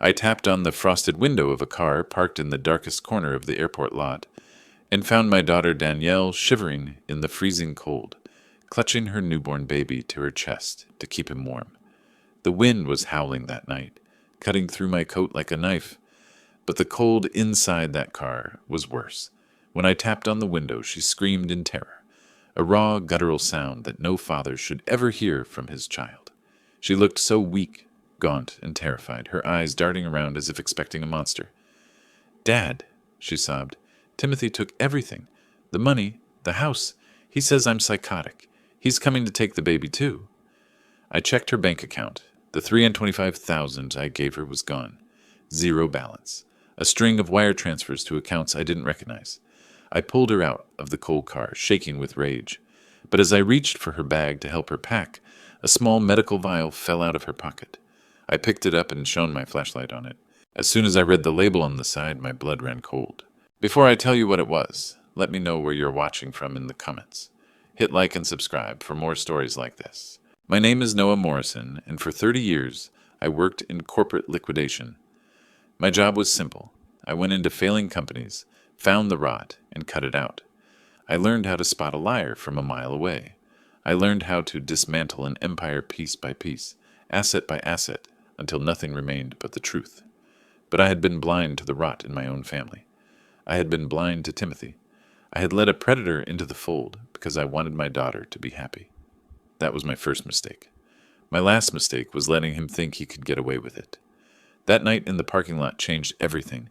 I tapped on the frosted window of a car parked in the darkest corner of the airport lot and found my daughter Danielle shivering in the freezing cold, clutching her newborn baby to her chest to keep him warm. The wind was howling that night, cutting through my coat like a knife, but the cold inside that car was worse. When I tapped on the window, she screamed in terror, a raw, guttural sound that no father should ever hear from his child. She looked so weak, gaunt, and terrified, her eyes darting around as if expecting a monster. "Dad," she sobbed, "Timothy took everything. The money, the house. He says I'm psychotic. He's coming to take the baby, too." I checked her bank account. The $325,000 I gave her was gone. Zero balance. A string of wire transfers to accounts I didn't recognize. I pulled her out of the cold car, shaking with rage. But as I reached for her bag to help her pack, a small medical vial fell out of her pocket. I picked it up and shone my flashlight on it. As soon as I read the label on the side, my blood ran cold. Before I tell you what it was, let me know where you're watching from in the comments. Hit like and subscribe for more stories like this. My name is Noah Morrison, and for 30 years, I worked in corporate liquidation. My job was simple. I went into failing companies, found the rot, and cut it out. I learned how to spot a liar from a mile away. I learned how to dismantle an empire piece by piece, asset by asset, until nothing remained but the truth. But I had been blind to the rot in my own family. I had been blind to Timothy. I had let a predator into the fold because I wanted my daughter to be happy. That was my first mistake. My last mistake was letting him think he could get away with it. That night in the parking lot changed everything.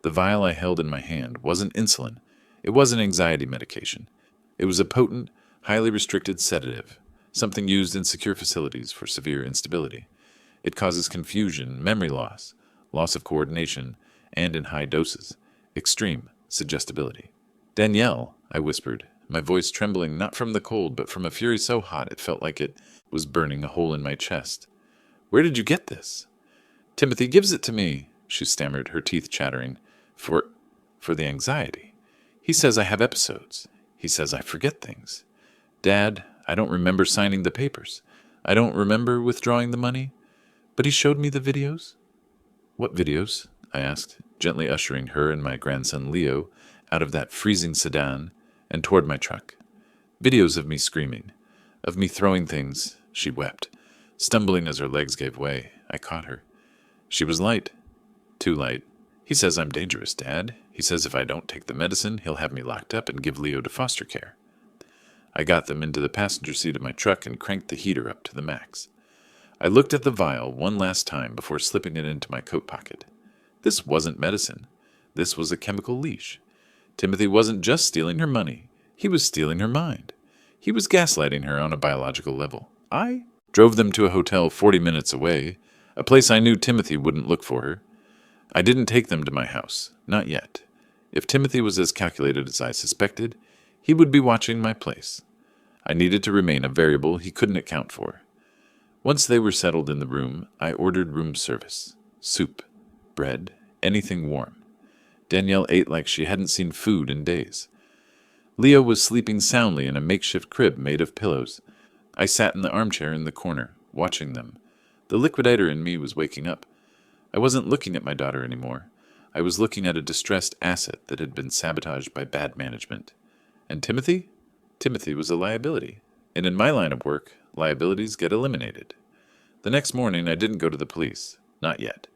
The vial I held in my hand wasn't insulin. It wasn't anxiety medication. It was a potent, highly restricted sedative, something used in secure facilities for severe instability. It causes confusion, memory loss, loss of coordination, and in high doses, extreme suggestibility. "Danielle," I whispered, my voice trembling not from the cold, but from a fury so hot it felt like it was burning a hole in my chest. "Where did you get this?" "Timothy gives it to me," she stammered, her teeth chattering. For the anxiety. He says I have episodes. He says I forget things. Dad, I don't remember signing the papers. I don't remember withdrawing the money. But he showed me the videos." "What videos?" I asked, gently ushering her and my grandson Leo out of that freezing sedan and toward my truck. "Videos of me screaming, of me throwing things." She wept, stumbling as her legs gave way. I caught her. She was light. Too light. "He says I'm dangerous, Dad. He says if I don't take the medicine, he'll have me locked up and give Leo to foster care." I got them into the passenger seat of my truck and cranked the heater up to the max. I looked at the vial one last time before slipping it into my coat pocket. This wasn't medicine. This was a chemical leash. Timothy wasn't just stealing her money. He was stealing her mind. He was gaslighting her on a biological level. I drove them to a hotel 40 minutes away, a place I knew Timothy wouldn't look for her. I didn't take them to my house. Not yet. If Timothy was as calculated as I suspected, he would be watching my place. I needed to remain a variable he couldn't account for. Once they were settled in the room, I ordered room service. Soup, bread, anything warm. Danielle ate like she hadn't seen food in days. Leo was sleeping soundly in a makeshift crib made of pillows. I sat in the armchair in the corner, watching them. The liquidator in me was waking up. I wasn't looking at my daughter anymore. I was looking at a distressed asset that had been sabotaged by bad management. And Timothy? Timothy was a liability. And in my line of work, liabilities get eliminated. The next morning, I didn't go to the police. Not yet.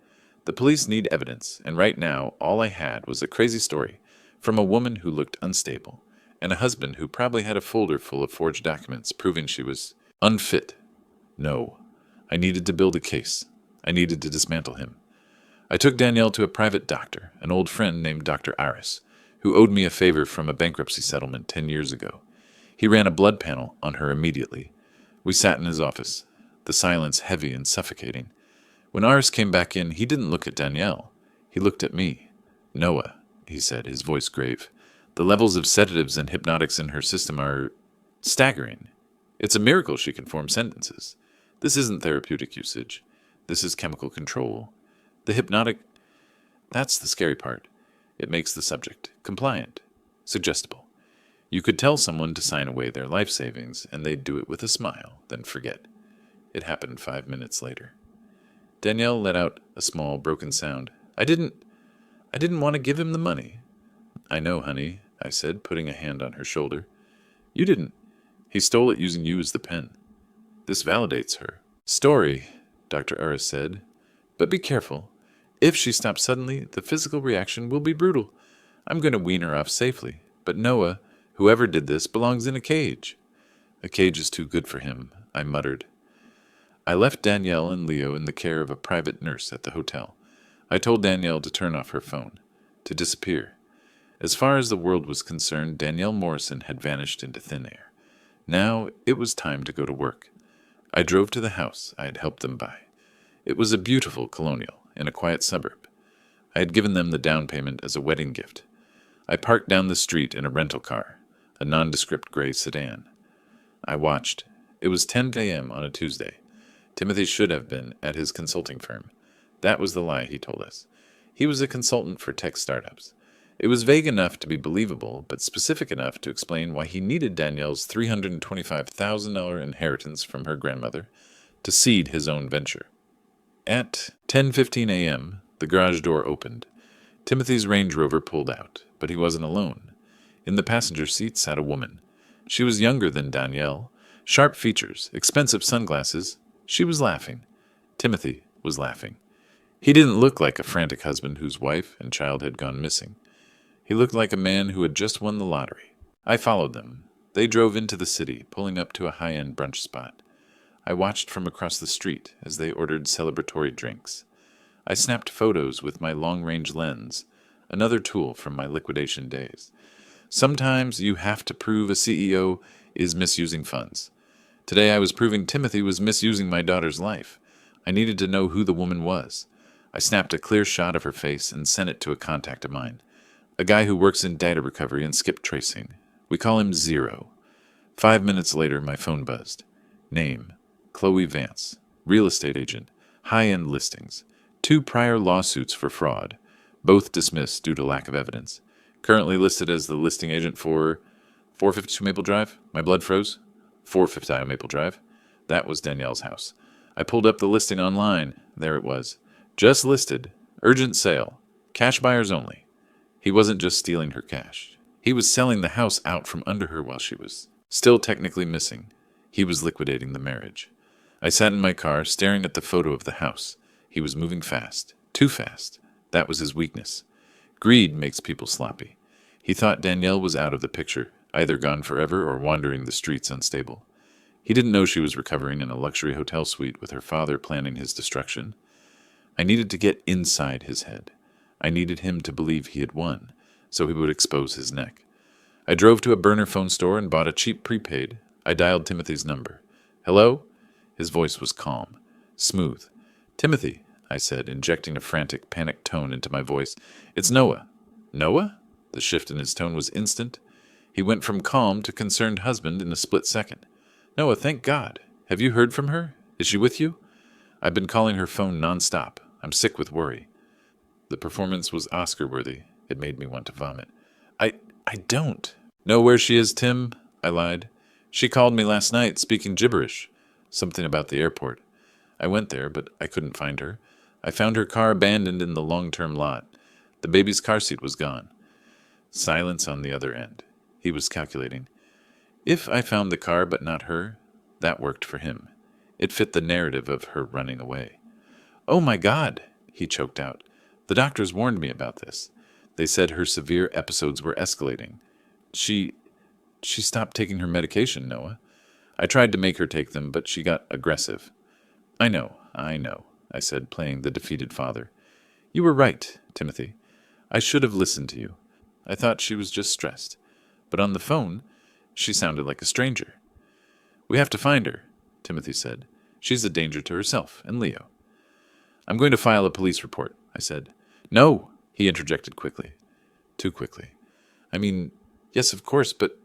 The police need evidence, and right now, all I had was a crazy story from a woman who looked unstable, and a husband who probably had a folder full of forged documents proving she was unfit. No. I needed to build a case. I needed to dismantle him. I took Danielle to a private doctor, an old friend named Dr. Iris, who owed me a favor from a bankruptcy settlement 10 years ago. He ran a blood panel on her immediately. We sat in his office, the silence heavy and suffocating. When Iris came back in, he didn't look at Danielle. He looked at me. "Noah," he said, his voice grave, "the levels of sedatives and hypnotics in her system are staggering. It's a miracle she can form sentences. This isn't therapeutic usage. This is chemical control. The hypnotic, that's the scary part. It makes the subject compliant, suggestible. You could tell someone to sign away their life savings, and they'd do it with a smile, then forget. It happened 5 minutes later. Danielle let out a small, broken sound. I didn't want to give him the money. I know, honey, I said, putting a hand on her shoulder. You didn't. He stole it using you as the pen. This validates her. Story, Dr. Uris said. But be careful. If she stops suddenly, the physical reaction will be brutal. I'm going to wean her off safely. But Noah, whoever did this, belongs in a cage. A cage is too good for him, I muttered. I left Danielle and Leo in the care of a private nurse at the hotel. I told Danielle to turn off her phone, to disappear. As far as the world was concerned, Danielle Morrison had vanished into thin air. Now it was time to go to work. I drove to the house I had helped them buy. It was a beautiful colonial in a quiet suburb. I had given them the down payment as a wedding gift. I parked down the street in a rental car, a nondescript gray sedan. I watched. It was 10 a.m. on a Tuesday. Timothy should have been at his consulting firm. That was the lie he told us. He was a consultant for tech startups. It was vague enough to be believable, but specific enough to explain why he needed Danielle's $325,000 inheritance from her grandmother to seed his own venture. At 10:15 a.m., the garage door opened. Timothy's Range Rover pulled out, but he wasn't alone. In the passenger seat sat a woman. She was younger than Danielle. Sharp features, expensive sunglasses. She was laughing. Timothy was laughing. He didn't look like a frantic husband whose wife and child had gone missing. He looked like a man who had just won the lottery. I followed them. They drove into the city, pulling up to a high-end brunch spot. I watched from across the street as they ordered celebratory drinks. I snapped photos with my long-range lens, another tool from my liquidation days. Sometimes you have to prove a CEO is misusing funds. Today I was proving Timothy was misusing my daughter's life. I needed to know who the woman was. I snapped a clear shot of her face and sent it to a contact of mine. A guy who works in data recovery and skip tracing. We call him Zero. 5 minutes later, my phone buzzed. Name: Chloe Vance. Real estate agent. High-end listings. 2 prior lawsuits for fraud. Both dismissed due to lack of evidence. Currently listed as the listing agent for 452 Maple Drive. My blood froze. 450 Maple Drive. That was Danielle's house. I pulled up the listing online. There it was. Just listed. Urgent sale. Cash buyers only. He wasn't just stealing her cash. He was selling the house out from under her while she was still technically missing. He was liquidating the marriage. I sat in my car, staring at the photo of the house. He was moving fast. Too fast. That was his weakness. Greed makes people sloppy. He thought Danielle was out of the picture, either gone forever or wandering the streets unstable. He didn't know she was recovering in a luxury hotel suite with her father planning his destruction. I needed to get inside his head. I needed him to believe he had won, so he would expose his neck. I drove to a burner phone store and bought a cheap prepaid. I dialed Timothy's number. Hello? His voice was calm, smooth. Timothy, I said, injecting a frantic, panicked tone into my voice. It's Noah. Noah? The shift in his tone was instant. He went from calm to concerned husband in a split second. Noah, thank God. Have you heard from her? Is she with you? I've been calling her phone nonstop. I'm sick with worry. The performance was Oscar-worthy. It made me want to vomit. I don't. Know where she is, Tim? I lied. She called me last night, speaking gibberish. Something about the airport. I went there, but I couldn't find her. I found her car abandoned in the long-term lot. The baby's car seat was gone. Silence on the other end. He was calculating. If I found the car but not her, that worked for him. It fit the narrative of her running away. Oh my God, he choked out. The doctors warned me about this. They said her severe episodes were escalating. She stopped taking her medication, Noah. I tried to make her take them, but she got aggressive. I know, I said, playing the defeated father. You were right, Timothy. I should have listened to you. I thought she was just stressed. But on the phone, she sounded like a stranger. We have to find her, Timothy said. She's a danger to herself and Leo. I'm going to file a police report, I said. No, he interjected quickly. Too quickly. I mean, yes, of course, but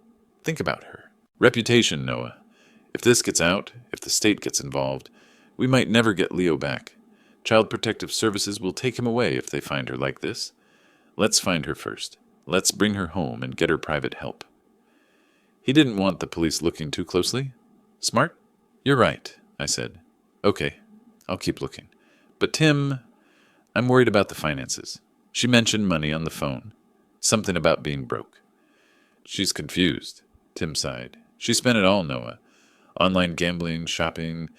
think about her. Reputation, Noah. If this gets out, if the state gets involved, we might never get Leo back. Child Protective Services will take him away if they find her like this. Let's find her first. Let's bring her home and get her private help. He didn't want the police looking too closely. Smart? You're right, I said. Okay, I'll keep looking. But Tim, I'm worried about the finances. She mentioned money on the phone. Something about being broke. She's confused, Tim sighed. She spent it all, Noah. Online gambling, shopping.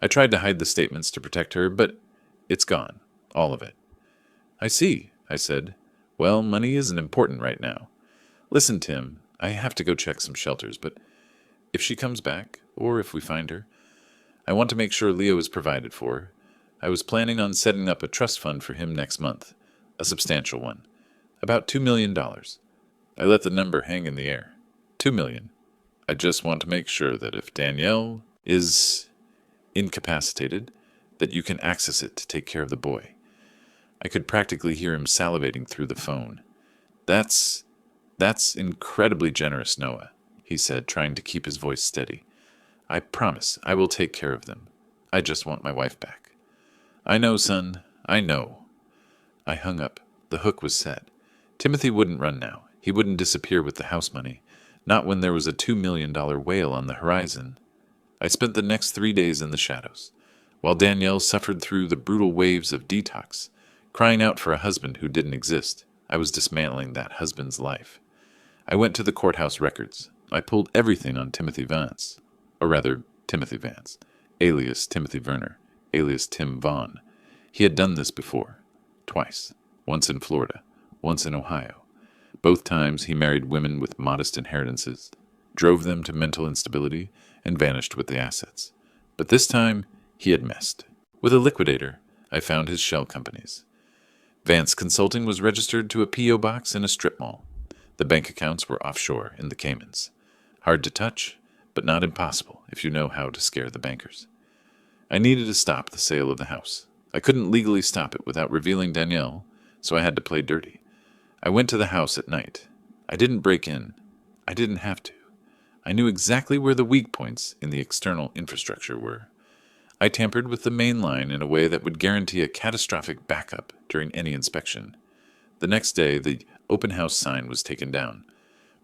I tried to hide the statements to protect her, but it's gone. All of it. I see, I said. Well, money isn't important right now. Listen, Tim, I have to go check some shelters, but if she comes back, or if we find her, I want to make sure Leo is provided for. I was planning on setting up a trust fund for him next month. A substantial one. About $2 million. I let the number hang in the air. $2 million. I just want to make sure that if Danielle is incapacitated, that you can access it to take care of the boy. I could practically hear him salivating through the phone. That's incredibly generous, Noah, he said, trying to keep his voice steady. I promise I will take care of them. I just want my wife back. I know, son. I know. I hung up. The hook was set. Timothy wouldn't run now. He wouldn't disappear with the house money. Not when there was a $2 million whale on the horizon. I spent the next 3 days in the shadows, while Danielle suffered through the brutal waves of detox, crying out for a husband who didn't exist. I was dismantling that husband's life. I went to the courthouse records. I pulled everything on Timothy Vance. Or rather, Timothy Vance, alias Timothy Werner, alias Tim Vaughn. He had done this before. Twice. Once in Florida, once in Ohio. Both times he married women with modest inheritances, drove them to mental instability, and vanished with the assets. But this time, he had messed. With a liquidator, I found his shell companies. Vance Consulting was registered to a P.O. box in a strip mall. The bank accounts were offshore in the Caymans. Hard to touch, but not impossible if you know how to scare the bankers. I needed to stop the sale of the house. I couldn't legally stop it without revealing Danielle, so I had to play dirty. I went to the house at night. I didn't break in. I didn't have to. I knew exactly where the weak points in the external infrastructure were. I tampered with the main line in a way that would guarantee a catastrophic backup during any inspection. The next day, the open house sign was taken down.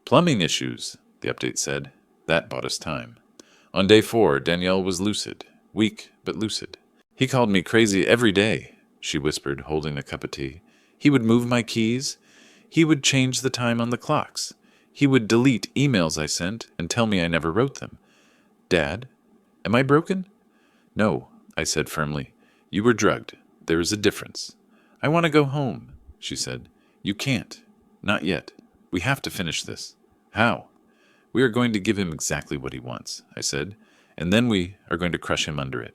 Plumbing issues, the update said. That bought us time. On day 4, Danielle was lucid. Weak, but lucid. He called me crazy every day, she whispered, holding a cup of tea. He would move my keys. He would change the time on the clocks. He would delete emails I sent and tell me I never wrote them. Dad, am I broken? No, I said firmly. You were drugged. There is a difference. I want to go home, she said. You can't. Not yet. We have to finish this. How? We are going to give him exactly what he wants, I said, and then we are going to crush him under it.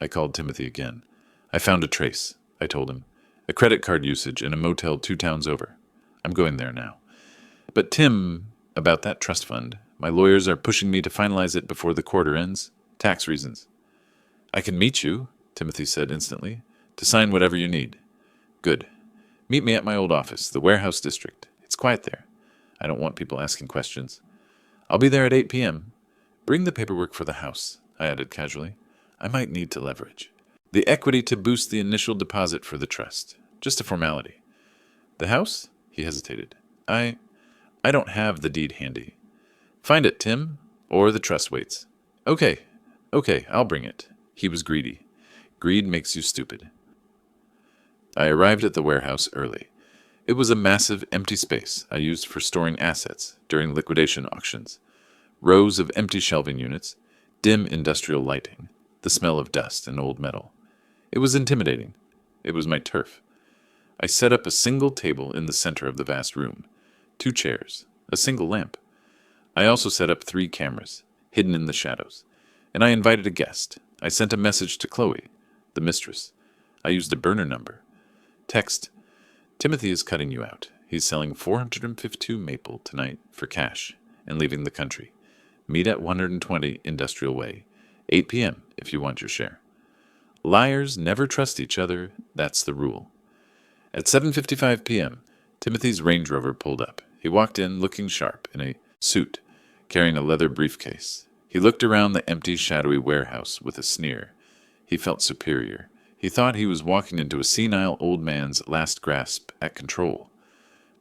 I called Timothy again. I found a trace, I told him. A credit card usage in a motel 2 towns over. I'm going there now. But Tim, about that trust fund, my lawyers are pushing me to finalize it before the quarter ends. Tax reasons. I can meet you, Timothy said instantly, to sign whatever you need. Good. Meet me at my old office, the warehouse district. It's quiet there. I don't want people asking questions. I'll be there at 8 p.m. Bring the paperwork for the house, I added casually. I might need to leverage. The equity to boost the initial deposit for the trust. Just a formality. The house? He hesitated. I don't have the deed handy. Find it, Tim, or the trust waits. Okay, I'll bring it. He was greedy. Greed makes you stupid. I arrived at the warehouse early. It was a massive, empty space I used for storing assets during liquidation auctions. Rows of empty shelving units, dim industrial lighting, the smell of dust and old metal. It was intimidating. It was my turf. I set up a single table in the center of the vast room, 2 chairs, a single lamp. I also set up 3 cameras, hidden in the shadows, and I invited a guest. I sent a message to Chloe, the mistress. I used a burner number. Text, Timothy is cutting you out. He's selling 452 maple tonight for cash and leaving the country. Meet at 120 Industrial Way, 8 p.m. if you want your share. Liars never trust each other. That's the rule. At 7:55 p.m., Timothy's Range Rover pulled up. He walked in looking sharp in a suit, carrying a leather briefcase. He looked around the empty, shadowy warehouse with a sneer. He felt superior. He thought he was walking into a senile old man's last grasp at control.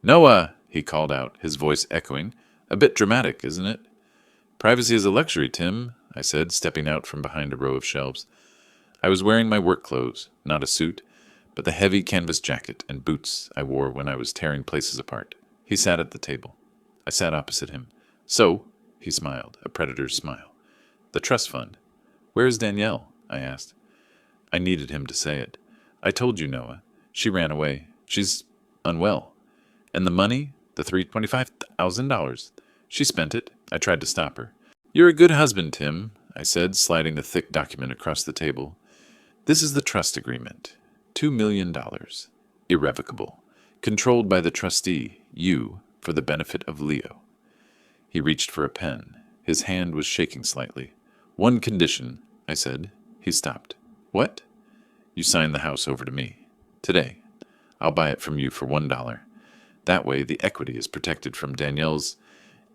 Noah, he called out, his voice echoing. A bit dramatic, isn't it? Privacy is a luxury, Tim, I said, stepping out from behind a row of shelves. I was wearing my work clothes, not a suit, but the heavy canvas jacket and boots I wore when I was tearing places apart. He sat at the table. I sat opposite him. So, he smiled, a predator's smile. The trust fund. Where is Danielle? I asked. I needed him to say it. I told you, Noah. She ran away. She's unwell. And the money? The $325,000. She spent it. I tried to stop her. You're a good husband, Tim, I said, sliding a thick document across the table. This is the trust agreement. $2 million. Irrevocable. Controlled by the trustee, you, for the benefit of Leo. He reached for a pen. His hand was shaking slightly. One condition, I said. He stopped. What? You sign the house over to me. Today. I'll buy it from you for $1. That way the equity is protected from Danielle's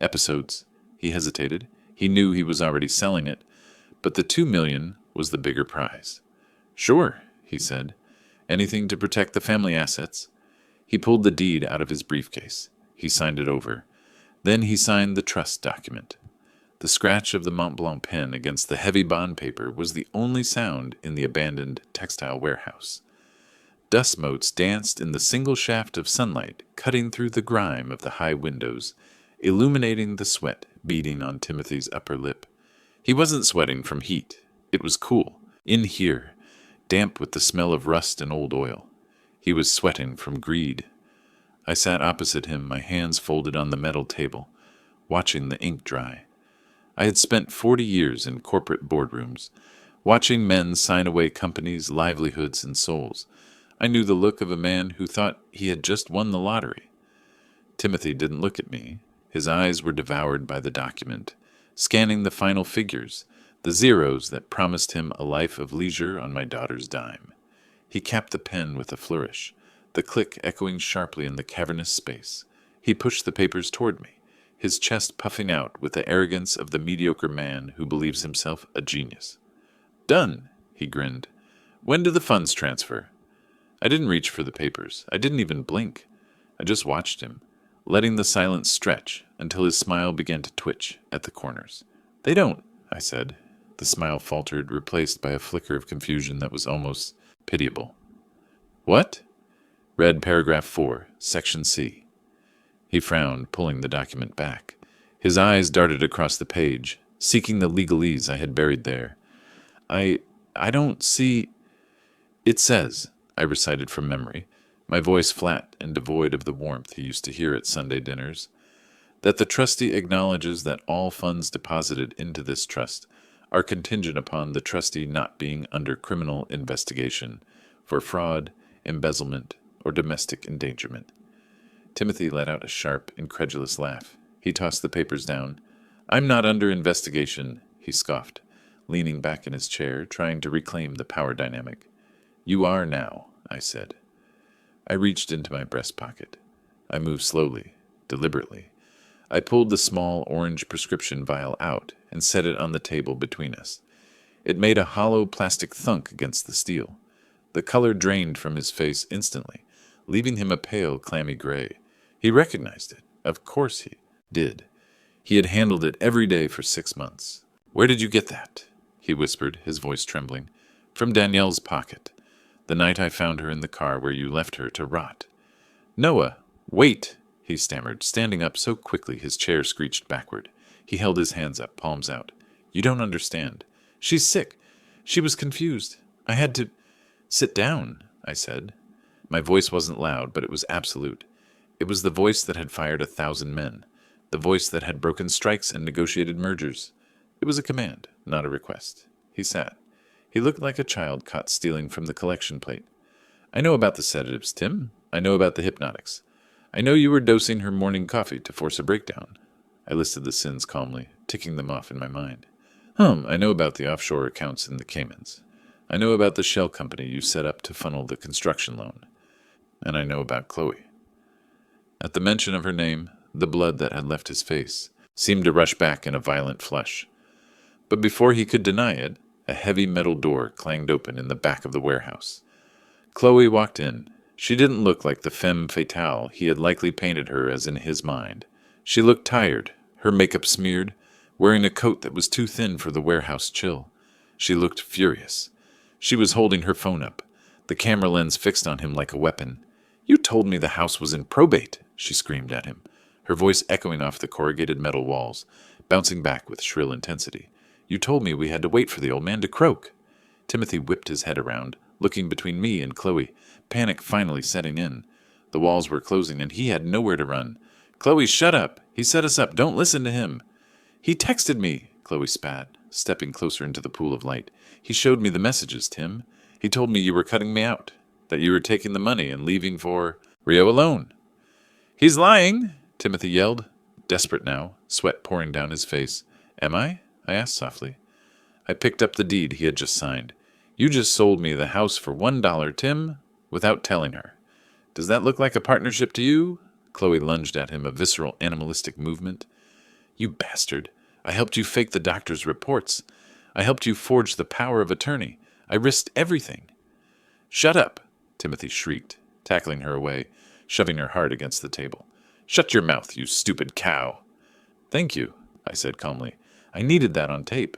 episodes. He hesitated. He knew he was already selling it, but the $2 million was the bigger prize. Sure, he said. Anything to protect the family assets. He pulled the deed out of his briefcase. He signed it over. Then he signed the trust document. The scratch of the Mont Blanc pen against the heavy bond paper was the only sound in the abandoned textile warehouse. Dust motes danced in the single shaft of sunlight cutting through the grime of the high windows, illuminating the sweat beading on Timothy's upper lip. He wasn't sweating from heat. It was cool. In here, damp with the smell of rust and old oil. He was sweating from greed. I sat opposite him, my hands folded on the metal table, watching the ink dry. I had spent 40 years in corporate boardrooms, watching men sign away companies, livelihoods, and souls. I knew the look of a man who thought he had just won the lottery. Timothy didn't look at me. His eyes were devoured by the document, scanning the final figures, the zeros that promised him a life of leisure on my daughter's dime. He capped the pen with a flourish, the click echoing sharply in the cavernous space. He pushed the papers toward me, his chest puffing out with the arrogance of the mediocre man who believes himself a genius. Done, he grinned. When do the funds transfer? I didn't reach for the papers. I didn't even blink. I just watched him, letting the silence stretch until his smile began to twitch at the corners. They don't, I said. The smile faltered, replaced by a flicker of confusion that was almost pitiable. What? Read paragraph 4, section C. He frowned, pulling the document back. His eyes darted across the page, seeking the legalese I had buried there. I don't see... It says, I recited from memory, my voice flat and devoid of the warmth he used to hear at Sunday dinners, that the trustee acknowledges that all funds deposited into this trust are contingent upon the trustee not being under criminal investigation for fraud, embezzlement, or domestic endangerment. Timothy let out a sharp, incredulous laugh. He tossed the papers down. I'm not under investigation, he scoffed, leaning back in his chair, trying to reclaim the power dynamic. You are now, I said. I reached into my breast pocket. I moved slowly, deliberately. I pulled the small orange prescription vial out and set it on the table between us. It made a hollow plastic thunk against the steel. The color drained from his face instantly, leaving him a pale, clammy gray. He recognized it. Of course he did. He had handled it every day for 6 months. Where did you get that? He whispered, his voice trembling. From Danielle's pocket. The night I found her in the car where you left her to rot. Noah, wait, he stammered, standing up so quickly his chair screeched backward. He held his hands up, palms out. You don't understand. She's sick. She was confused. I had to... Sit down, I said. My voice wasn't loud, but it was absolute. It was the voice that had fired 1,000 men, the voice that had broken strikes and negotiated mergers. It was a command, not a request. He sat. He looked like a child caught stealing from the collection plate. I know about the sedatives, Tim. I know about the hypnotics. I know you were dosing her morning coffee to force a breakdown. I listed the sins calmly, ticking them off in my mind. I know about the offshore accounts in the Caymans. I know about the shell company you set up to funnel the construction loan. And I know about Chloe. At the mention of her name, the blood that had left his face seemed to rush back in a violent flush. But before he could deny it, a heavy metal door clanged open in the back of the warehouse. Chloe walked in. She didn't look like the femme fatale he had likely painted her as in his mind. She looked tired, her makeup smeared, wearing a coat that was too thin for the warehouse chill. She looked furious. She was holding her phone up, the camera lens fixed on him like a weapon. "You told me the house was in probate," she screamed at him, her voice echoing off the corrugated metal walls, bouncing back with shrill intensity. "You told me we had to wait for the old man to croak." Timothy whipped his head around, looking between me and Chloe, panic finally setting in. The walls were closing, and he had nowhere to run. "Chloe, shut up! He set us up. Don't listen to him." "He texted me," Chloe spat, stepping closer into the pool of light. "He showed me the messages, Tim. He told me you were cutting me out, that you were taking the money and leaving for Rio alone." "He's lying!" Timothy yelled, desperate now, sweat pouring down his face. "Am I?" I asked softly. I picked up the deed he had just signed. "You just sold me the house for $1, Tim, without telling her. Does that look like a partnership to you?" Chloe lunged at him, a visceral, animalistic movement. "You bastard. I helped you fake the doctor's reports. I helped you forge the power of attorney. I risked everything." "Shut up," Timothy shrieked, tackling her away, shoving her hard against the table. "Shut your mouth, you stupid cow." "Thank you," I said calmly. "I needed that on tape."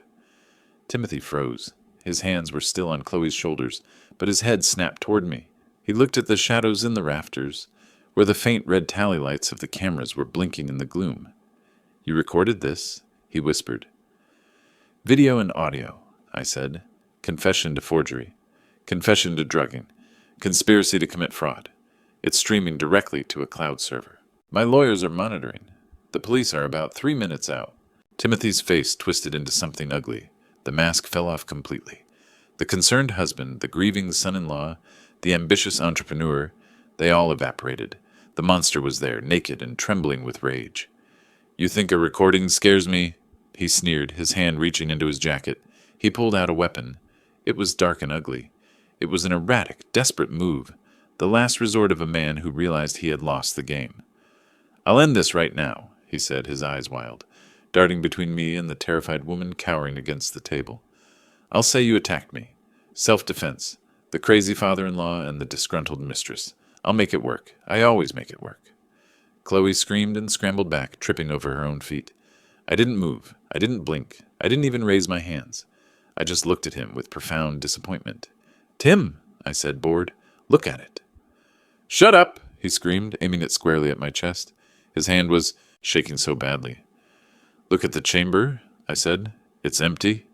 Timothy froze. His hands were still on Chloe's shoulders, but his head snapped toward me. He looked at the shadows in the rafters, where the faint red tally lights of the cameras were blinking in the gloom. "You recorded this?" he whispered. "Video and audio," I said. "Confession to forgery. Confession to drugging. Conspiracy to commit fraud. It's streaming directly to a cloud server. My lawyers are monitoring. The police are about 3 minutes out." Timothy's face twisted into something ugly. The mask fell off completely. The concerned husband, the grieving son-in-law, the ambitious entrepreneur, they all evaporated. The monster was there, naked and trembling with rage. "You think a recording scares me?" He sneered, his hand reaching into his jacket. He pulled out a weapon. It was dark and ugly. It was an erratic, desperate move, the last resort of a man who realized he had lost the game. "I'll end this right now," he said, his eyes wild, darting between me and the terrified woman cowering against the table. "I'll say you attacked me. Self-defense. The crazy father-in-law and the disgruntled mistress. I'll make it work. I always make it work." Chloe screamed and scrambled back, tripping over her own feet. I didn't move. I didn't blink. I didn't even raise my hands. I just looked at him with profound disappointment. "Tim," I said, bored, "look at it." "Shut up," he screamed, aiming it squarely at my chest. His hand was shaking so badly. "Look at the chamber," I said. "It's empty."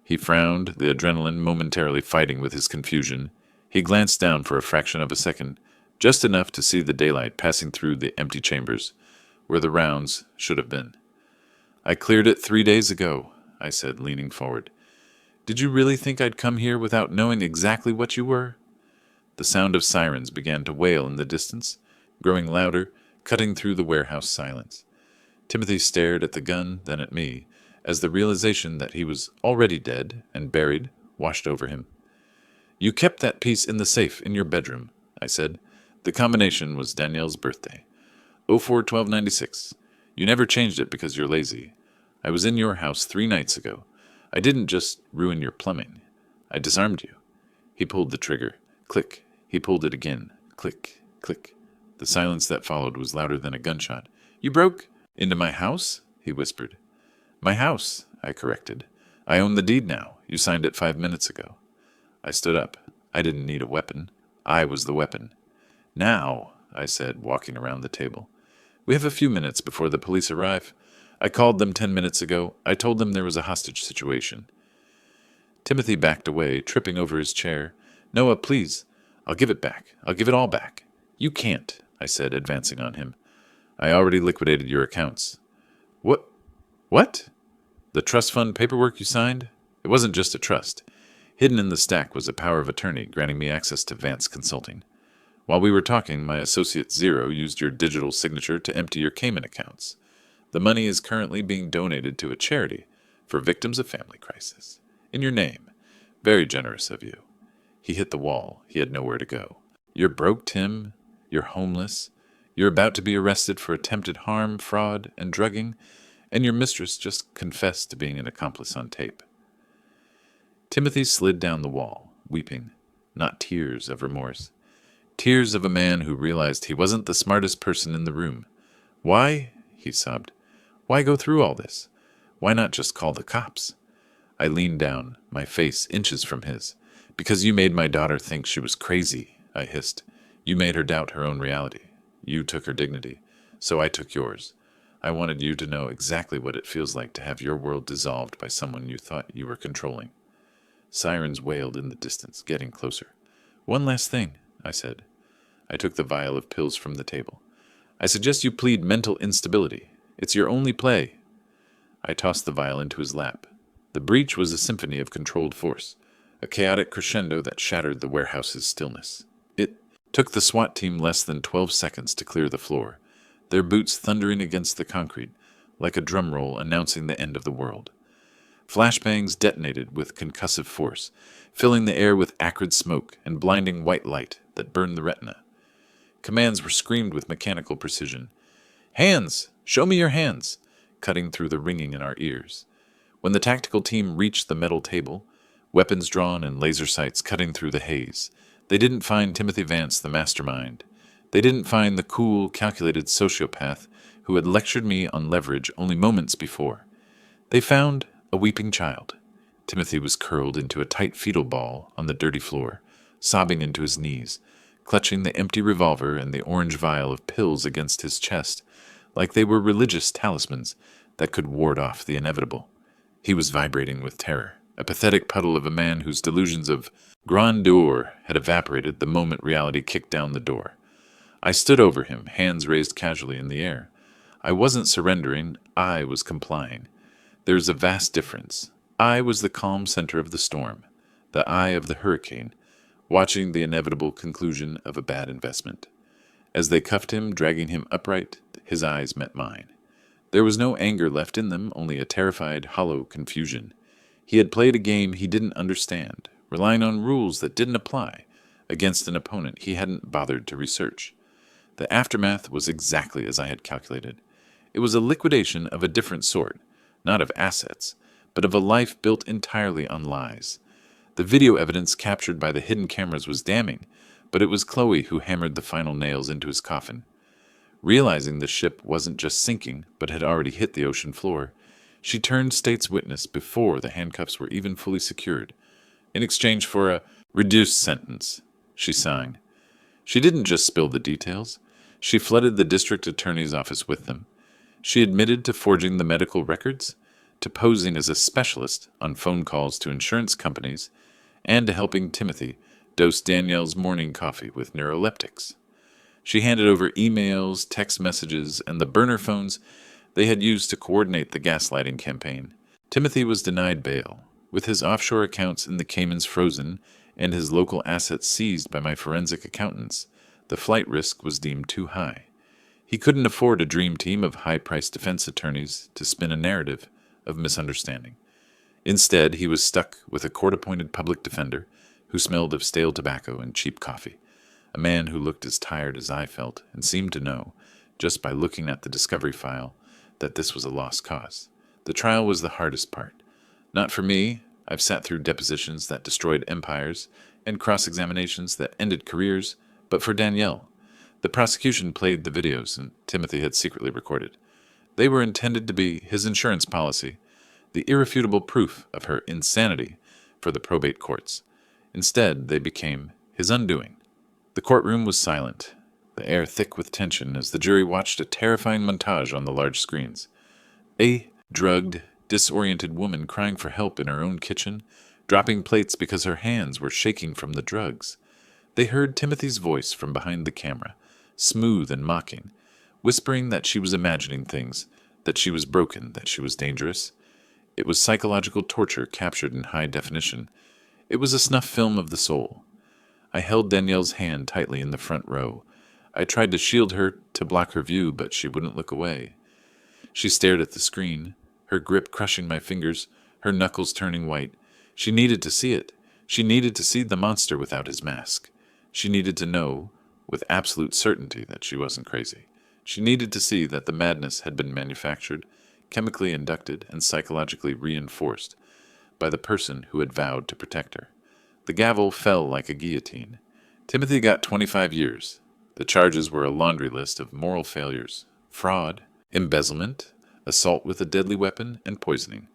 He frowned, the adrenaline momentarily fighting with his confusion. He glanced down for a fraction of a second, just enough to see the daylight passing through the empty chambers, where the rounds should have been. "I cleared it 3 days ago," I said, leaning forward. "Did you really think I'd come here without knowing exactly what you were?" The sound of sirens began to wail in the distance, growing louder, cutting through the warehouse silence. Timothy stared at the gun, then at me, as the realization that he was already dead and buried washed over him. "You kept that piece in the safe in your bedroom," I said. "The combination was Danielle's birthday. 04-12-96. You never changed it because you're lazy. I was in your house 3 nights ago. I didn't just ruin your plumbing. I disarmed you." He pulled the trigger. Click. He pulled it again. Click, click. The silence that followed was louder than a gunshot. "You broke into my house?" he whispered. "My house," I corrected. "I own the deed now. You signed it 5 minutes ago." I stood up. I didn't need a weapon. I was the weapon. "Now," I said, walking around the table. "We have a few minutes before the police arrive. I called them 10 minutes ago. I told them there was a hostage situation." Timothy backed away, tripping over his chair. "Noah, please. I'll give it back. I'll give it all back." "You can't," I said, advancing on him. "I already liquidated your accounts." "What? What?" "The trust fund paperwork you signed? It wasn't just a trust. Hidden in the stack was a power of attorney granting me access to Vance Consulting. While we were talking, my associate Zero used your digital signature to empty your Cayman accounts. The money is currently being donated to a charity for victims of family crisis. In your name. Very generous of you." He hit the wall. He had nowhere to go. "You're broke, Tim. You're homeless. You're about to be arrested for attempted harm, fraud, and drugging, and your mistress just confessed to being an accomplice on tape." Timothy slid down the wall, weeping, not tears of remorse. Tears of a man who realized he wasn't the smartest person in the room. "Why?" he sobbed. "Why go through all this? Why not just call the cops?" I leaned down, my face inches from his. Because you made my daughter think she was crazy, I hissed. You made her doubt her own reality. You took her dignity, so I took yours. I wanted you to know exactly what it feels like to have your world dissolved by someone you thought you were controlling. Sirens wailed in the distance, getting closer. One last thing, I said. I took the vial of pills from the table. I suggest you plead mental instability. It's your only play. I tossed the vial into his lap. The breach was a symphony of controlled force, a chaotic crescendo that shattered the warehouse's stillness. It took the SWAT team less than 12 seconds to clear the floor, their boots thundering against the concrete like a drum roll announcing the end of the world. Flashbangs detonated with concussive force, filling the air with acrid smoke and blinding white light that burned the retina. Commands were screamed with mechanical precision. Hands! Show me your hands! Cutting through the ringing in our ears. When the tactical team reached the metal table, weapons drawn and laser sights cutting through the haze, they didn't find Timothy Vance the mastermind. They didn't find the cool, calculated sociopath who had lectured me on leverage only moments before. They found a weeping child. Timothy was curled into a tight fetal ball on the dirty floor, sobbing into his knees, clutching the empty revolver and the orange vial of pills against his chest, like they were religious talismans that could ward off the inevitable. He was vibrating with terror, a pathetic puddle of a man whose delusions of grandeur had evaporated the moment reality kicked down the door. I stood over him, hands raised casually in the air. I wasn't surrendering, I was complying. There's a vast difference. I was the calm center of the storm, the eye of the hurricane, watching the inevitable conclusion of a bad investment. As they cuffed him, dragging him upright, his eyes met mine. There was no anger left in them, only a terrified, hollow confusion. He had played a game he didn't understand, relying on rules that didn't apply, against an opponent he hadn't bothered to research. The aftermath was exactly as I had calculated. It was a liquidation of a different sort, not of assets, but of a life built entirely on lies. The video evidence captured by the hidden cameras was damning, but it was Chloe who hammered the final nails into his coffin. Realizing the ship wasn't just sinking, but had already hit the ocean floor, she turned state's witness before the handcuffs were even fully secured, in exchange for a reduced sentence, she signed. She didn't just spill the details. She flooded the district attorney's office with them. She admitted to forging the medical records, to posing as a specialist on phone calls to insurance companies, and to helping Timothy dose Danielle's morning coffee with neuroleptics. She handed over emails, text messages, and the burner phones they had used to coordinate the gaslighting campaign. Timothy was denied bail, with his offshore accounts in the Caymans frozen and his local assets seized by my forensic accountants. The flight risk was deemed too high. He couldn't afford a dream team of high-priced defense attorneys to spin a narrative of misunderstanding. Instead, he was stuck with a court-appointed public defender who smelled of stale tobacco and cheap coffee, a man who looked as tired as I felt and seemed to know, just by looking at the discovery file, that this was a lost cause. The trial was the hardest part. Not for me. I've sat through depositions that destroyed empires and cross-examinations that ended careers, but for Danielle. The prosecution played the videos and Timothy had secretly recorded. They were intended to be his insurance policy, the irrefutable proof of her insanity for the probate courts. Instead, they became his undoing. The courtroom was silent, the air thick with tension as the jury watched a terrifying montage on the large screens. A drugged, disoriented woman crying for help in her own kitchen, dropping plates because her hands were shaking from the drugs. They heard Timothy's voice from behind the camera, smooth and mocking, whispering that she was imagining things, that she was broken, that she was dangerous. It was psychological torture captured in high definition. It was a snuff film of the soul. I held Danielle's hand tightly in the front row. I tried to shield her to block her view, but she wouldn't look away. She stared at the screen, her grip crushing my fingers, her knuckles turning white. She needed to see it. She needed to see the monster without his mask. She needed to know, with absolute certainty, that she wasn't crazy. She needed to see that the madness had been manufactured, chemically inducted, and psychologically reinforced by the person who had vowed to protect her. The gavel fell like a guillotine. Timothy got 25 years. The charges were a laundry list of moral failures, fraud, embezzlement, assault with a deadly weapon, and poisoning.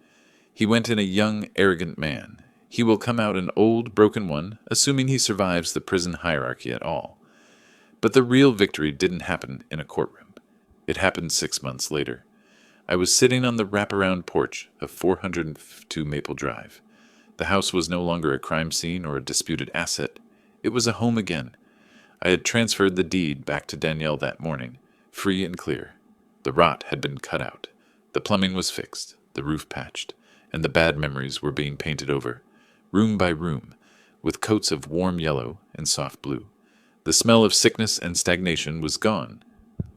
He went in a young, arrogant man. He will come out an old, broken one, assuming he survives the prison hierarchy at all. But the real victory didn't happen in a courtroom. It happened 6 months later. I was sitting on the wraparound porch of 402 Maple Drive. The house was no longer a crime scene or a disputed asset. It was a home again. I had transferred the deed back to Danielle that morning, free and clear. The rot had been cut out. The plumbing was fixed, the roof patched, and the bad memories were being painted over, room by room, with coats of warm yellow and soft blue. The smell of sickness and stagnation was gone,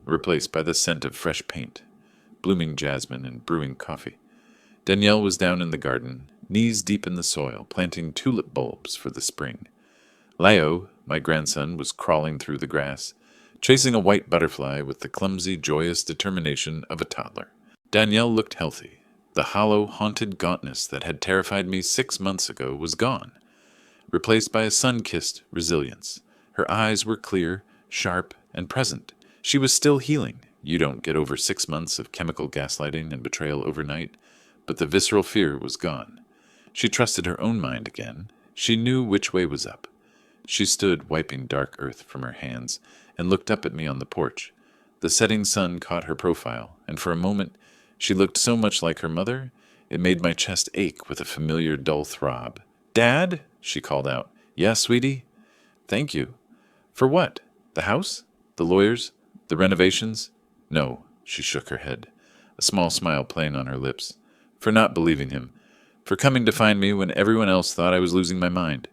replaced by the scent of fresh paint, blooming jasmine, and brewing coffee. Danielle was down in the garden, knees deep in the soil, planting tulip bulbs for the spring. Leo, my grandson, was crawling through the grass, chasing a white butterfly with the clumsy, joyous determination of a toddler. Danielle looked healthy. The hollow, haunted gauntness that had terrified me 6 months ago was gone, replaced by a sun-kissed resilience. Her eyes were clear, sharp, and present. She was still healing. You don't get over 6 months of chemical gaslighting and betrayal overnight, but the visceral fear was gone. She trusted her own mind again. She knew which way was up. She stood wiping dark earth from her hands and looked up at me on the porch. The setting sun caught her profile, and for a moment she looked so much like her mother, it made my chest ache with a familiar dull throb. "Dad?" she called out. "Yes, sweetie?" "Thank you." "For what? The house? The lawyers? The renovations?" "No," she shook her head, a small smile playing on her lips. "For not believing him. For coming to find me when everyone else thought I was losing my mind."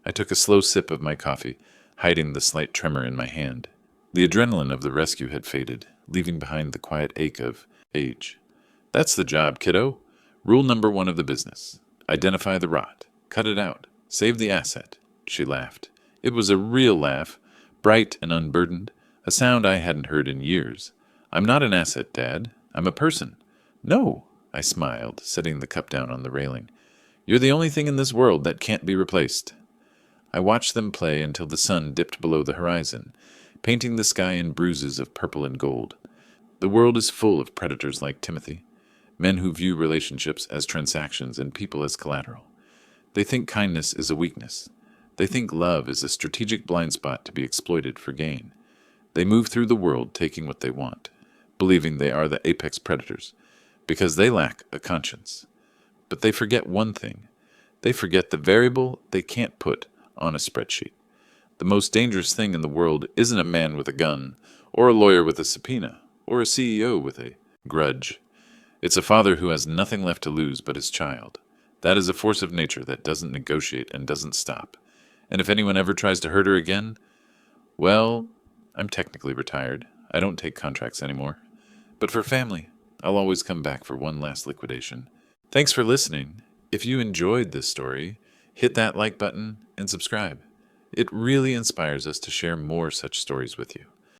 I took a slow sip of my coffee, hiding the slight tremor in my hand. The adrenaline of the rescue had faded, leaving behind the quiet ache of age. "That's the job, kiddo. Rule number 1 of the business. Identify the rot. Cut it out. Save the asset." She laughed. It was a real laugh, bright and unburdened, a sound I hadn't heard in years. "I'm not an asset, Dad. I'm a person." "No," I smiled, setting the cup down on the railing. "You're the only thing in this world that can't be replaced." I watched them play until the sun dipped below the horizon, painting the sky in bruises of purple and gold. The world is full of predators like Timothy, men who view relationships as transactions and people as collateral. They think kindness is a weakness. They think love is a strategic blind spot to be exploited for gain. They move through the world taking what they want, believing they are the apex predators, because they lack a conscience. But they forget one thing. They forget the variable they can't put on a spreadsheet. The most dangerous thing in the world isn't a man with a gun, or a lawyer with a subpoena, or a CEO with a grudge. It's a father who has nothing left to lose but his child. That is a force of nature that doesn't negotiate and doesn't stop. And if anyone ever tries to hurt her again, well, I'm technically retired. I don't take contracts anymore. But for family, I'll always come back for one last liquidation. Thanks for listening. If you enjoyed this story, hit that like button and subscribe. It really inspires us to share more such stories with you.